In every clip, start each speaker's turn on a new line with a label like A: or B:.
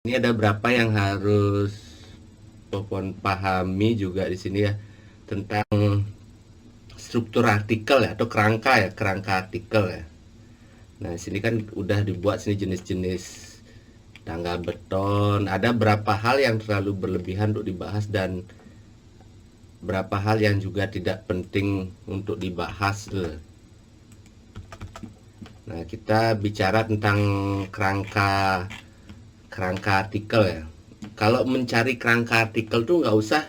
A: Ini ada berapa yang harus Popon pahami juga di sini ya, tentang struktur artikel ya, atau kerangka artikel ya. Nah, sini kan udah dibuat sini jenis-jenis tangga beton. Ada berapa hal yang terlalu berlebihan untuk dibahas dan berapa hal yang juga tidak penting untuk dibahas. Nah, kita bicara tentang kerangka kerangka artikel ya. Kalau mencari kerangka artikel tuh nggak usah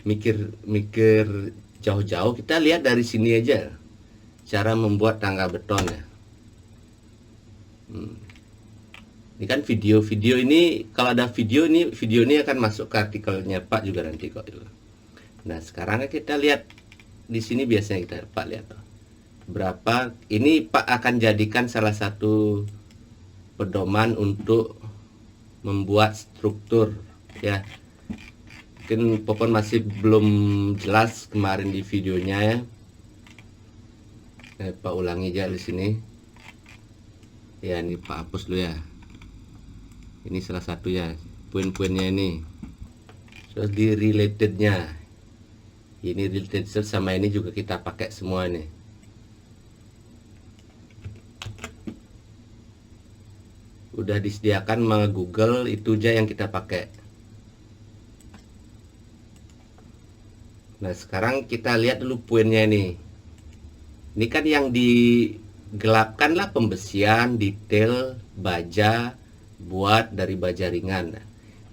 A: mikir-mikir jauh-jauh, kita lihat dari sini aja cara membuat tangga beton ya. Ini kan video ini, kalau ada video ini akan masuk ke artikelnya Pak juga nanti kok. Nah, sekarang kita lihat di sini, biasanya kita Pak lihat berapa ini Pak akan jadikan salah satu pedoman untuk membuat struktur ya. Mungkin Popon masih belum jelas kemarin di videonya ya. Pak ulangi aja di sini. Ya, ini Pak hapus dulu ya. Ini salah satunya, poin-poinnya ini. Terus di relatednya. Ini related sama ini juga kita pakai semua nih. Udah disediakan sama Google, itu aja yang kita pakai. Nah, sekarang kita lihat dulu poinnya nih. Ini kan yang digelapkan lah pembesian, detail, baja, buat dari baja ringan.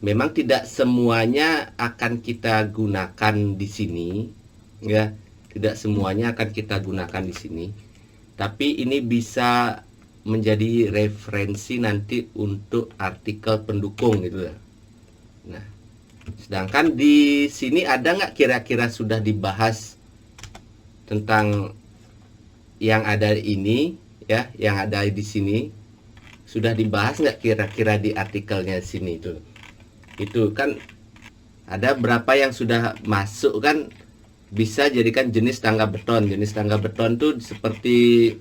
A: Memang tidak semuanya akan kita gunakan di sini, ya. Tidak semuanya akan kita gunakan di sini. Tapi ini bisa menjadi referensi nanti untuk artikel pendukung gitu ya. Nah, sedangkan di sini ada nggak kira-kira sudah dibahas tentang yang ada ini ya, yang ada di sini sudah dibahas nggak kira-kira di artikelnya sini itu kan ada berapa yang sudah masuk kan, bisa jadikan jenis tangga beton. Jenis tangga beton tuh seperti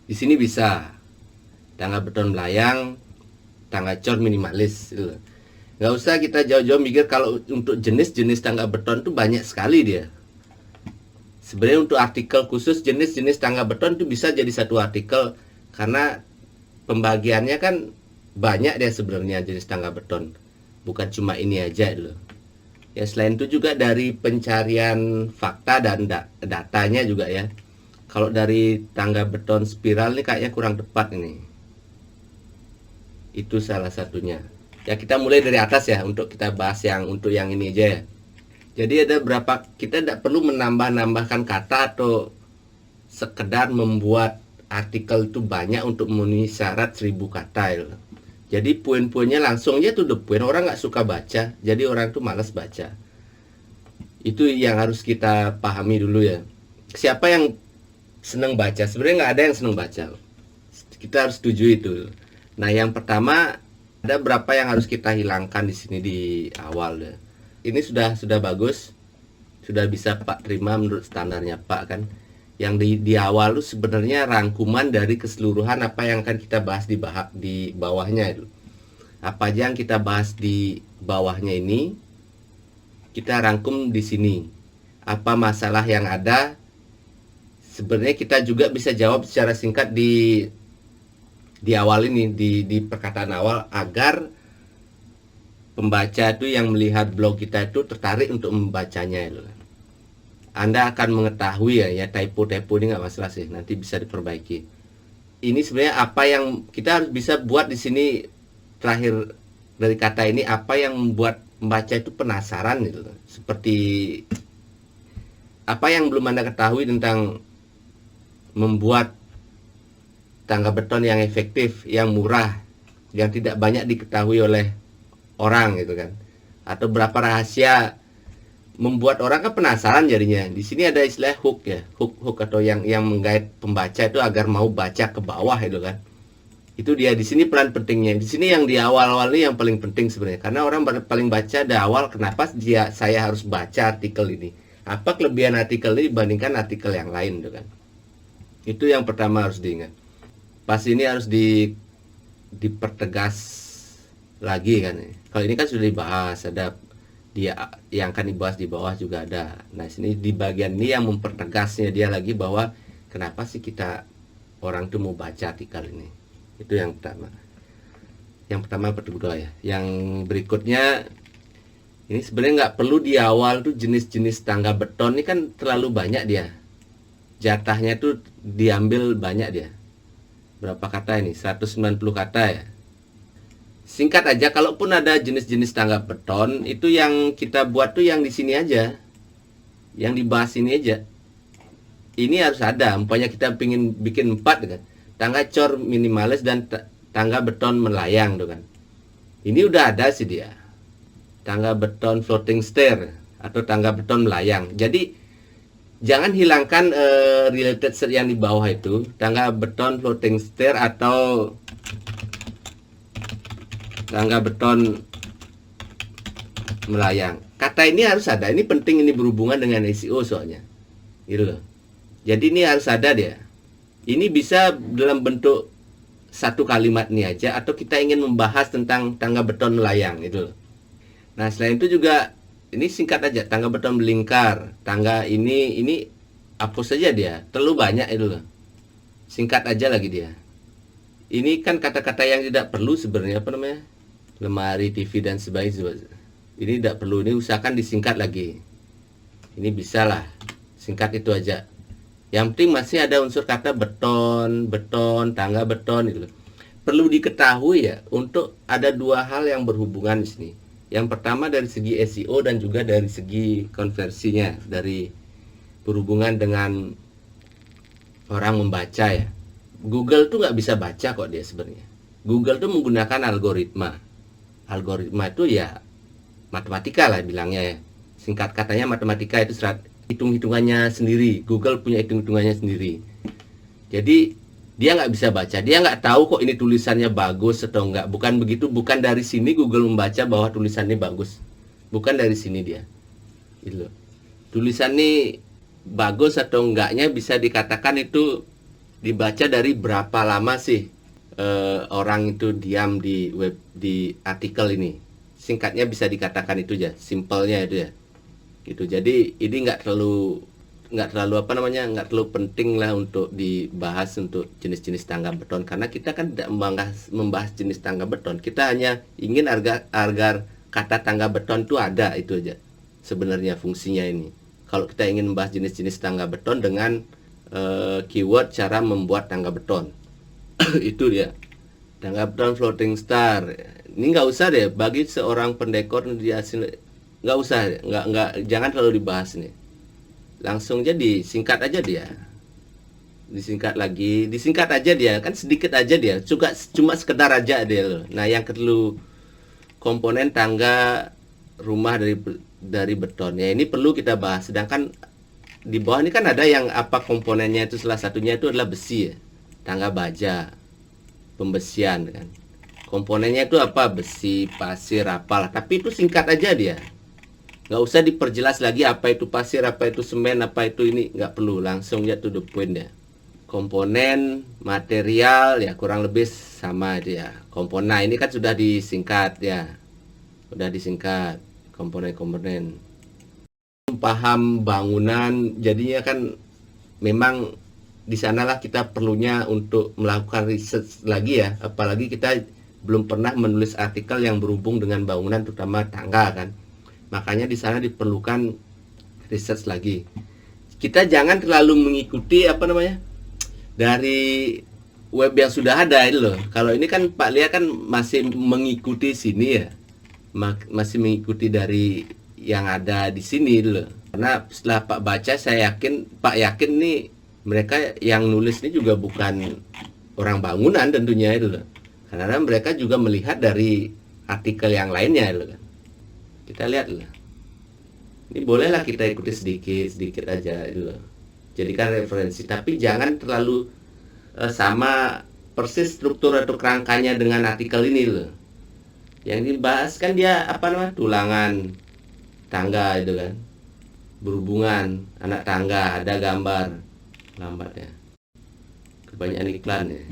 A: di sini bisa tangga beton melayang, tangga cor minimalis gitu. Nggak usah kita jauh-jauh mikir, kalau untuk jenis-jenis tangga beton tuh banyak sekali dia. Sebenarnya untuk artikel khusus jenis-jenis tangga beton itu bisa jadi satu artikel, karena pembagiannya kan banyak deh sebenarnya jenis tangga beton, bukan cuma ini aja loh ya. Selain itu juga dari pencarian fakta dan datanya juga ya. Kalau dari tangga beton spiral ini kayaknya kurang tepat ini. Itu salah satunya ya. Kita mulai dari atas ya, untuk kita bahas yang untuk yang ini aja ya. Jadi ada berapa, kita tidak perlu menambahkan kata atau sekedar membuat artikel itu banyak untuk memenuhi syarat 1000 kata ya. Jadi poin-poinnya langsung aja tuh the point. Orang nggak suka baca, jadi orang tuh malas baca. Itu yang harus kita pahami dulu ya. Siapa yang senang baca? Sebenarnya nggak ada yang senang baca. Kita harus setuju itu. Nah, yang pertama, ada berapa yang harus kita hilangkan di sini di awal ya. Ini sudah bagus, sudah bisa Pak terima menurut standarnya Pak kan. Yang di awal itu sebenarnya rangkuman dari keseluruhan apa yang akan kita bahas di bawahnya itu. Apa aja yang kita bahas di bawahnya ini kita rangkum di sini. Apa masalah yang ada, sebenarnya kita juga bisa jawab secara singkat di awal ini, di perkataan awal, agar pembaca itu yang melihat blog kita itu tertarik untuk membacanya itu. Anda akan mengetahui ya typo-typo ini nggak masalah sih, nanti bisa diperbaiki. Ini sebenarnya apa yang kita harus bisa buat di sini, terakhir dari kata ini, apa yang membuat membaca itu penasaran gitu. Seperti apa yang belum Anda ketahui tentang membuat tangga beton yang efektif, yang murah, yang tidak banyak diketahui oleh orang gitu kan. Atau berapa rahasia membuat orang kan penasaran jadinya. Di sini ada istilah hook ya, hook atau yang menggait pembaca itu agar mau baca ke bawah itu kan. Itu dia di sini peran pentingnya. Di sini yang di awal-awal ini yang paling penting sebenarnya, karena orang paling baca di awal. Kenapa saya harus baca artikel ini? Apa kelebihan artikel ini dibandingkan artikel yang lain itu kan? Itu yang pertama harus diingat. Pas ini harus dipertegas lagi kan. Kalau ini kan sudah dibahas, ada dia yang akan dibahas di bawah juga ada. Nah, sini di bagian ini yang mempertegasnya dia lagi bahwa kenapa sih kita orang tuh mau baca artikel ini. Itu yang pertama. Yang pertama kedua ya. Yang berikutnya ini sebenarnya nggak perlu di awal tuh jenis-jenis tangga beton ini kan terlalu banyak dia. Jatahnya tuh diambil banyak dia. Berapa kata ini? 190 kata ya. Singkat aja, kalaupun ada jenis-jenis tangga beton, itu yang kita buat tuh yang di sini aja. Yang dibahas ini aja. Ini harus ada, umpamanya kita pingin bikin 4 kan. Tangga cor minimalis dan tangga beton melayang tuh kan. Ini udah ada sih dia. Tangga beton floating stair atau tangga beton melayang. Jadi jangan hilangkan related set yang di bawah itu, tangga beton floating stair atau tangga beton melayang. Kata ini harus ada. Ini penting, ini berhubungan dengan SEO soalnya. Gitu loh. Jadi ini harus ada dia. Ini bisa dalam bentuk satu kalimat ini aja atau kita ingin membahas tentang tangga beton melayang gitu loh. Nah, selain itu juga ini singkat aja, tangga beton melingkar. Tangga ini hapus saja dia. Terlalu banyak itu loh. Singkat aja lagi dia. Ini kan kata-kata yang tidak perlu sebenarnya, apa namanya? Lemari, TV dan sebagainya. Ini tidak perlu, ini usahakan disingkat lagi. Ini bisa lah, singkat itu aja. Yang penting masih ada unsur kata beton, tangga beton gitu. Perlu diketahui ya, untuk ada dua hal yang berhubungan di sini. Yang pertama dari segi SEO dan juga dari segi konversinya, dari berhubungan dengan orang membaca ya. Google tuh nggak bisa baca kok dia sebenarnya. Google tuh menggunakan algoritma. Algoritma itu ya matematika lah bilangnya ya. Singkat katanya matematika itu hitung-hitungannya sendiri. Google punya hitung-hitungannya sendiri. Jadi dia nggak bisa baca. Dia nggak tahu kok ini tulisannya bagus atau enggak. Bukan begitu. Bukan dari sini Google membaca bahwa tulisannya bagus. Bukan dari sini dia. Gitu. Tulisan ini bagus atau enggaknya bisa dikatakan itu dibaca dari berapa lama sih orang itu diam di web, di artikel ini. Singkatnya bisa dikatakan itu aja, simpelnya itu ya. Gitu. Jadi ini nggak terlalu nggak terlalu penting lah untuk dibahas untuk jenis-jenis tangga beton, karena kita kan tidak membahas jenis tangga beton. Kita hanya ingin agar kata tangga beton itu ada, itu aja sebenarnya fungsinya ini. Kalau kita ingin membahas jenis-jenis tangga beton dengan keyword cara membuat tangga beton. Itu dia, tangga beton floating star. Ini nggak usah deh bagi seorang pendekor di hasil, nggak usah, jangan terlalu dibahas nih. Langsung jadi singkat aja dia, disingkat lagi, disingkat aja dia, kan sedikit aja dia, cuma sekedar aja dia loh. Nah, yang kedua komponen tangga rumah dari beton ya, ini perlu kita bahas. Sedangkan di bawah ini kan ada yang apa komponennya itu, salah satunya itu adalah besi ya. Tangga baja, pembesian kan. Komponennya itu apa? Besi, pasir, apalah. Tapi itu singkat aja dia. Nggak usah diperjelas lagi apa itu pasir, apa itu semen, apa itu ini. Nggak perlu. Langsung ya to the point ya. Komponen, material ya kurang lebih sama dia. Komponen ini kan sudah disingkat ya. Sudah disingkat komponen-komponen. Paham bangunan, jadinya kan memang di sanalah kita perlunya untuk melakukan riset lagi ya, apalagi kita belum pernah menulis artikel yang berhubung dengan bangunan, terutama tangga kan. Makanya di sana diperlukan riset lagi. Kita jangan terlalu mengikuti apa namanya dari web yang sudah ada itu loh. Kalau ini kan Pak Lia kan masih mengikuti sini ya, masih mengikuti dari yang ada di sini loh. Karena setelah Pak baca, saya yakin Pak yakin nih mereka yang nulis ini juga bukan orang bangunan tentunya itu loh. Karena mereka juga melihat dari artikel yang lainnya itu kan. Kita lihat loh. Ini bolehlah kita ikuti sedikit aja itu loh. Jadikan referensi, tapi jangan terlalu sama persis struktur atau kerangkanya dengan artikel ini loh. Yang dibahas kan dia apa namanya? Tulangan tangga itu kan. Berhubungan anak tangga, ada gambar lambat ya, kebanyakan iklan ya,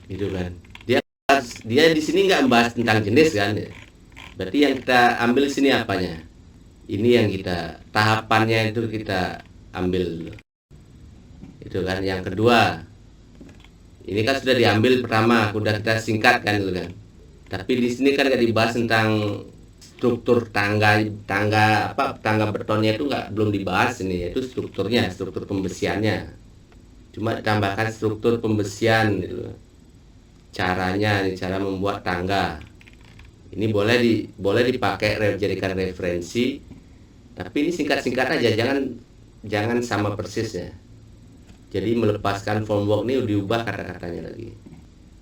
A: itu kan. membahas, dia di sini nggak membahas tentang jenis kan. Berarti yang kita ambil sini apanya? Ini yang kita tahapannya itu kita ambil dulu. Itu kan yang kedua. Ini kan sudah diambil pertama, udah kita singkat kan dulu kan. Tapi di sini kan nggak dibahas tentang struktur tangga betonnya itu nggak, belum dibahas ini, yaitu strukturnya, struktur pembesiannya. Cuma tambahkan struktur pembesian gitu. Caranya, cara membuat tangga. Ini boleh dipakai jadikan referensi. Tapi ini singkat-singkat aja, jangan sama persis ya. Jadi melepaskan formwork ini diubah kata-katanya lagi.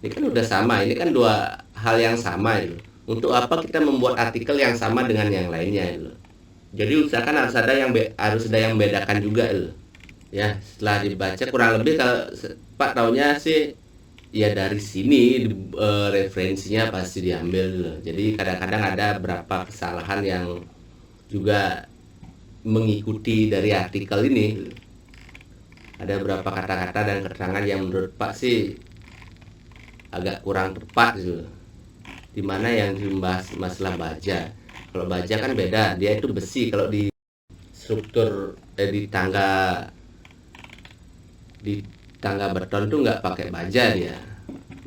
A: Ini kan udah sama, ini kan dua hal yang sama itu. Untuk apa kita membuat artikel yang sama dengan yang lainnya itu. Jadi usahakan harus ada yang bedakan juga itu. Ya, setelah dibaca kurang lebih kalau Pak taunya sih ya dari sini referensinya pasti diambil dulu. Jadi kadang-kadang ada beberapa kesalahan yang juga mengikuti dari artikel ini. Ada beberapa kata-kata dan keterangan yang menurut Pak sih agak kurang tepat gitu. Dimana yang dibahas masalah baja. Kalau baja kan beda, dia itu besi. Kalau di struktur di tangga beton tuh nggak pakai baja, dia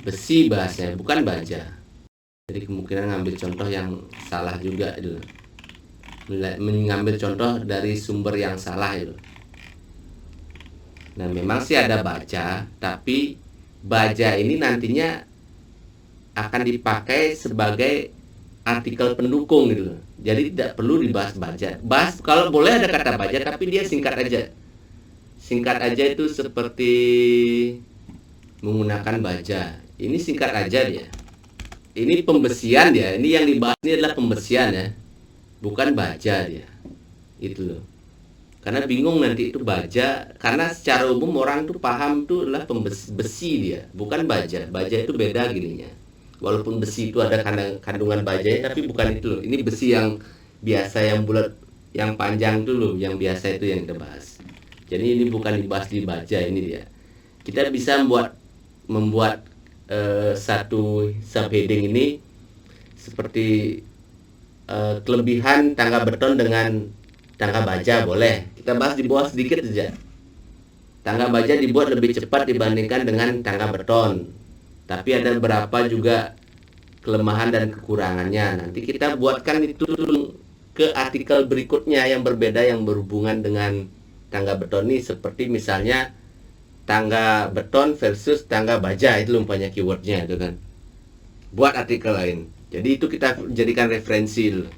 A: besi bahasanya, bukan baja. Jadi kemungkinan ngambil contoh yang salah juga itu, mengambil contoh dari sumber yang salah itu. Nah memang sih ada baja, tapi baja ini nantinya akan dipakai sebagai artikel pendukung gitu. Jadi tidak perlu dibahas baja. Kalau boleh ada kata baja, tapi dia singkat aja. Singkat aja itu seperti menggunakan baja. Ini singkat aja dia. Ini pembesian dia. Ini yang dibahas ini adalah pembesian ya, bukan baja dia. Itu loh. Karena bingung nanti itu baja, karena secara umum orang tuh paham tuh adalah besi dia, bukan baja. Baja itu beda gininya. Walaupun besi itu ada kandungan bajanya, tapi bukan itu loh. Ini besi yang biasa, yang bulat, yang panjang dulu, yang biasa itu yang kita bahas. Jadi ini bukan dibahas di baja, ini dia. Kita bisa membuat satu subheading ini seperti kelebihan tangga beton dengan tangga baja, boleh. Kita bahas di bawah sedikit saja. Tangga baja dibuat lebih cepat dibandingkan dengan tangga beton. Tapi ada beberapa juga kelemahan dan kekurangannya. Nanti kita buatkan itu ke artikel berikutnya yang berbeda, yang berhubungan dengan tangga beton ini. Seperti misalnya tangga beton versus tangga baja, itu umpamanya keywordnya itu kan. Buat artikel lain. Jadi itu kita jadikan referensi dulu.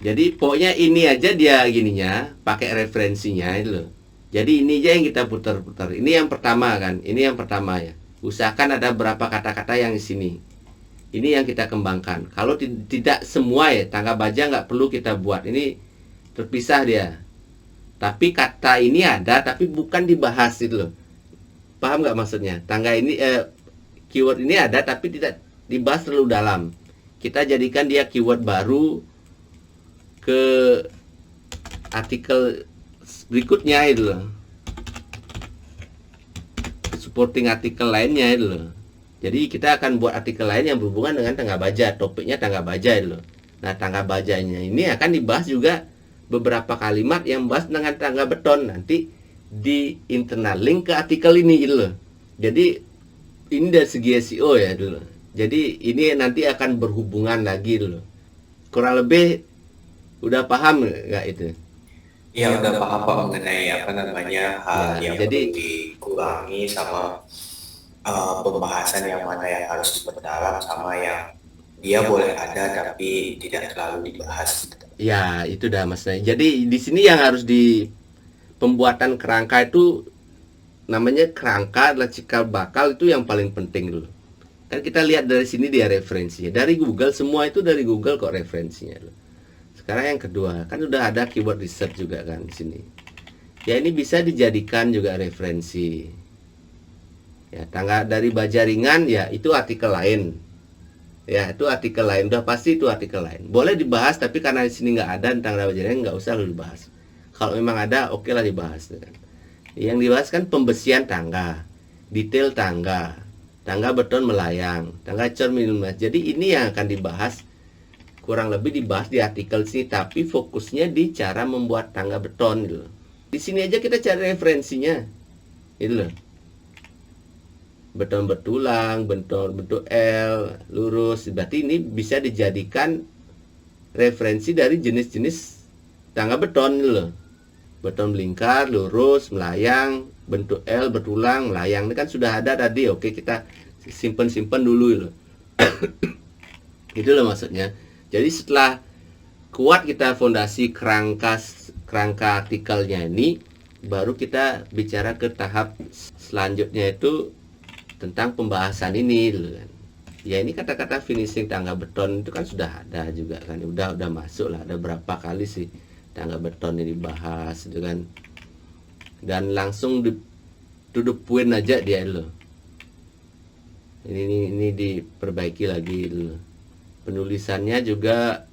A: Jadi pokoknya ini aja dia gininya, pakai referensinya itu loh. Jadi ini aja yang kita putar-putar. Ini yang pertama kan, ini yang pertama ya. Usahakan ada berapa kata-kata yang di sini. Ini yang kita kembangkan. Kalau tidak semua ya, tangga baja nggak perlu kita buat. Ini terpisah dia. Tapi kata ini ada, tapi bukan dibahas itu loh. Paham nggak maksudnya? Tangga ini, keyword ini ada, tapi tidak dibahas terlalu dalam. Kita jadikan dia keyword baru ke artikel berikutnya itu loh, supporting artikel lainnya itu loh. Jadi kita akan buat artikel lain yang berhubungan dengan tangga baja, topiknya tangga baja itu loh. Nah tangga bajanya ini akan dibahas juga beberapa kalimat yang bahas dengan tangga beton, nanti di internal link ke artikel ini gitu loh. Jadi ini dari segi SEO ya dulu. Jadi ini nanti akan berhubungan lagi dulu. Kurang lebih udah paham nggak itu?
B: Ya udah paham Pak mengenai apa namanya hal yang
A: jadi
B: perlu dikurangi sama pembahasan yang mana yang harus diperdalam sama yang dia boleh ada tapi tidak terlalu dibahas.
A: ya itu dah maksudnya. Jadi di sini yang harus di pembuatan kerangka itu, namanya kerangka adalah cikal bakal, itu yang paling penting dulu. Kan kita lihat dari sini dia referensinya. Dari Google, semua itu dari Google kok referensinya dulu. Sekarang yang kedua, kan udah ada keyword research juga kan di sini. Ya ini bisa dijadikan juga referensi. Ya, tangga dari baja ringan ya itu artikel lain. Ya, itu artikel lain, udah pasti itu artikel lain. Boleh dibahas, tapi karena di sini nggak ada tangga baja ringan, nggak usah lu dibahas. Kalau memang ada, oke lah dibahas kan. Yang dibahas kan pembesian tangga, detail tangga, tangga beton melayang, tangga cor minus. Jadi ini yang akan dibahas, kurang lebih dibahas di artikel sini, tapi fokusnya di cara membuat tangga beton gitu. Di sini aja kita cari referensinya, gitu loh. Beton bertulang, beton bentuk L, lurus. Berarti ini bisa dijadikan referensi dari jenis-jenis tangga beton gitu loh. Beton melingkar, lurus, melayang, bentuk L, bertulang, melayang. Ini kan sudah ada tadi. Oke, kita simpen dulu gitu. Itu loh maksudnya. Jadi setelah kuat kita fondasi kerangka artikelnya ini, baru kita bicara ke tahap selanjutnya, itu tentang pembahasan ini gitu kan. Ya ini kata-kata finishing tangga beton itu kan sudah ada juga kan. Udah masuk lah, ada berapa kali sih tangga beton ini dibahas gitu kan. Dan langsung to the point aja dia loh. Ini diperbaiki lagi loh. Penulisannya juga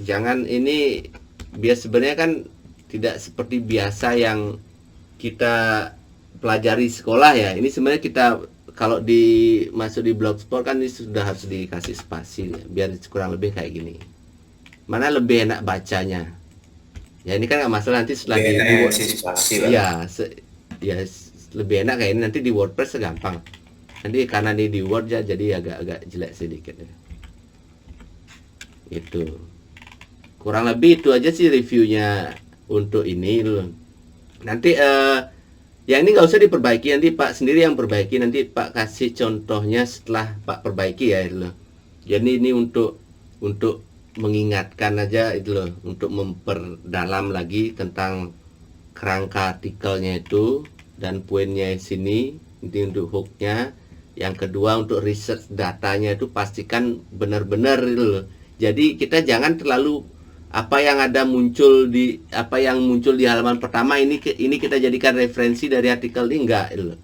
A: jangan ini, biar sebenarnya kan tidak seperti biasa yang kita pelajari sekolah ya. Ini sebenarnya kita kalau masuk di blogspot kan ini sudah harus dikasih spasi ya, biar kurang lebih kayak gini. Mana lebih enak bacanya? Ya ini kan nggak masalah, nanti setelah ya lebih enak kayak ini, nanti di WordPress gampang. Nanti karena di Word ya, jadi agak jelek sedikit ya. Itu kurang lebih itu aja sih reviewnya untuk ini loh. Nanti yang ini nggak usah diperbaiki, nanti Pak sendiri yang perbaiki, nanti Pak kasih contohnya setelah Pak perbaiki ya itu loh. Jadi ini untuk mengingatkan aja itu loh, untuk memperdalam lagi tentang kerangka artikelnya itu dan poinnya di sini, itu untuk hooknya. Yang kedua untuk research datanya itu pastikan benar-benar itu loh. Jadi kita jangan terlalu apa yang muncul di halaman pertama ini kita jadikan referensi dari artikel ini, enggak itu loh.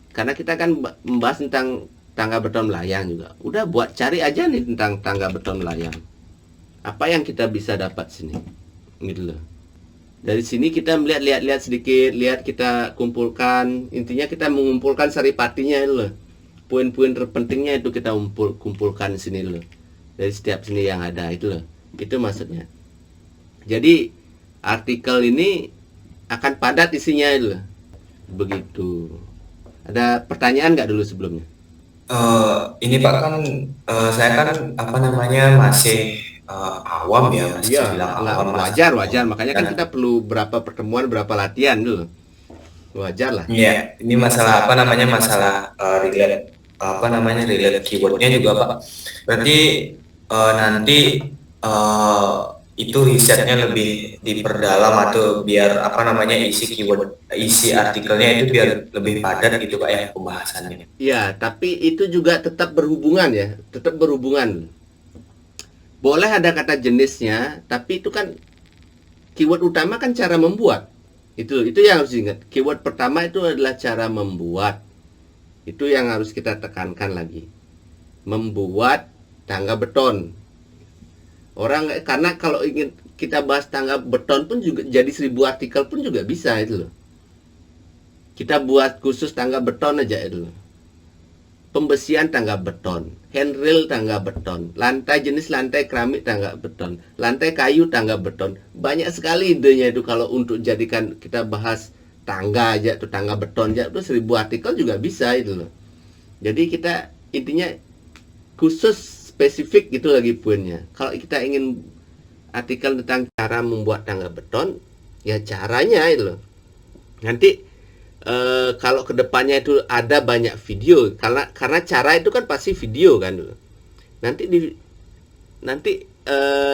A: Karena kita kan membahas tentang tangga beton melayang juga. Udah buat cari aja nih tentang tangga beton melayang. Apa yang kita bisa dapat sini? Gitu loh. Dari sini kita lihat sedikit, kita kumpulkan, intinya kita mengumpulkan saripatinya itu loh. Poin-poin terpentingnya itu kita kumpulkan di sini loh. Dari setiap sini yang ada itu loh. Itu maksudnya. Jadi artikel ini akan padat isinya itu loh. Begitu. Ada pertanyaan nggak dulu sebelumnya?
B: Ini Pak kan saya kan masih awam ya, masih bilang awam.
A: Wajar. Makanya kan kita perlu berapa pertemuan, berapa latihan dulu. Wajar lah.
B: Iya, ini masalah masalah relate keywordnya juga Pak. Berarti nanti itu risetnya lebih diperdalam atau biar isi artikelnya itu biar lebih padat gitu Pak ya pembahasannya.
A: Ya, tapi itu juga tetap berhubungan ya, Boleh ada kata jenisnya, tapi itu kan keyword utama kan cara membuat. Itu yang harus diingat. Keyword pertama itu adalah cara membuat. Itu yang harus kita tekankan lagi. Membuat tangga beton. Karena kalau ingin kita bahas tangga beton pun juga jadi 1000 artikel pun juga bisa itu loh. Kita buat khusus tangga beton aja itu loh. Pembesian tangga beton, handrail tangga beton, jenis lantai keramik tangga beton, lantai kayu tangga beton. Banyak sekali idenya itu kalau untuk jadikan kita bahas tangga aja tuh, tangga beton aja tuh 1000 artikel juga bisa itu loh. Jadi kita intinya khusus spesifik gitu lagi poinnya. Kalau kita ingin artikel tentang cara membuat tangga beton, ya caranya itu loh. Nanti kalau kedepannya itu ada banyak video, karena cara itu kan pasti video kan. Nanti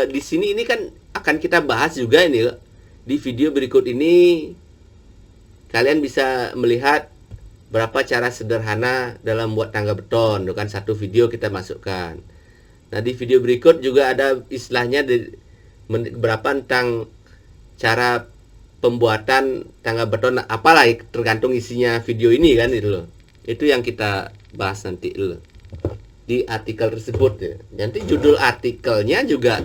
A: di sini ini kan akan kita bahas juga ini loh. Di video berikut ini kalian bisa melihat berapa cara sederhana dalam buat tangga beton. Itu kan satu video kita masukkan. Nah di video berikut juga ada istilahnya berapa tentang cara pembuatan tangga beton, apalah tergantung isinya video ini kan itu loh. Itu yang kita bahas nanti loh di artikel tersebut ya. Nanti judul artikelnya juga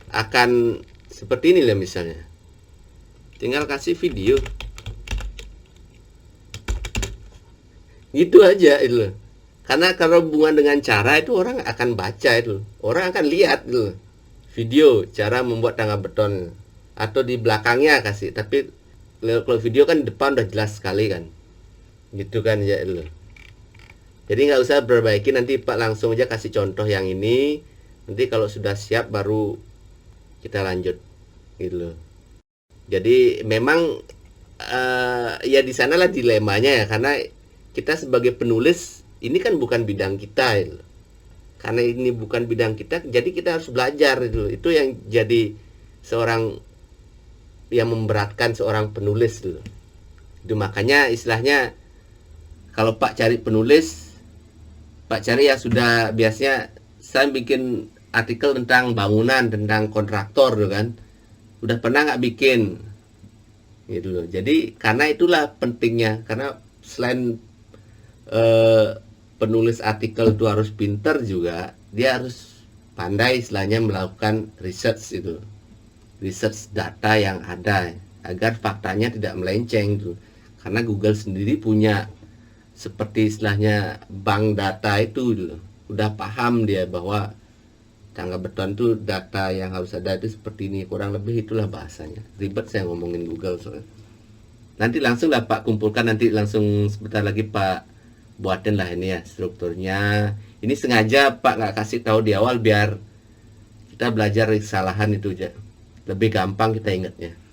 A: akan seperti ini lah misalnya. Tinggal kasih video. Gitu aja itu loh. Karena kalau hubungan dengan cara itu orang akan baca itu, orang akan lihat itu video cara membuat tangga beton atau di belakangnya kasih, tapi kalau video kan di depan udah jelas sekali kan, gitu kan ya itu. Jadi nggak usah perbaiki, nanti Pak langsung aja kasih contoh yang ini, nanti kalau sudah siap baru kita lanjut gitu loh. Jadi memang ya di sanalah dilemanya ya, karena kita sebagai penulis ini kan bukan bidang kita gitu. Karena ini bukan bidang kita, jadi kita harus belajar itu. Itu yang jadi seorang yang memberatkan seorang penulis itu. Itu makanya istilahnya kalau Pak cari penulis, Pak cari ya sudah, biasanya saya bikin artikel tentang bangunan, tentang kontraktor gitu kan. Udah pernah nggak bikin? Gitu loh. Jadi karena itulah pentingnya, karena selain penulis artikel itu harus pinter juga, dia harus pandai istilahnya melakukan research itu, research data yang ada agar faktanya tidak melenceng tuh. Karena Google sendiri punya seperti istilahnya bank data itu gitu. Udah paham dia bahwa tangga beton tuh data yang harus ada itu seperti ini, kurang lebih itulah bahasanya. Ribet saya ngomongin Google soalnya. Nanti langsung lah Pak kumpulkan, nanti langsung sebentar lagi Pak buatin lah ini ya strukturnya. Ini sengaja Pak nggak kasih tahu di awal biar kita belajar kesalahan itu aja, lebih gampang kita ingatnya.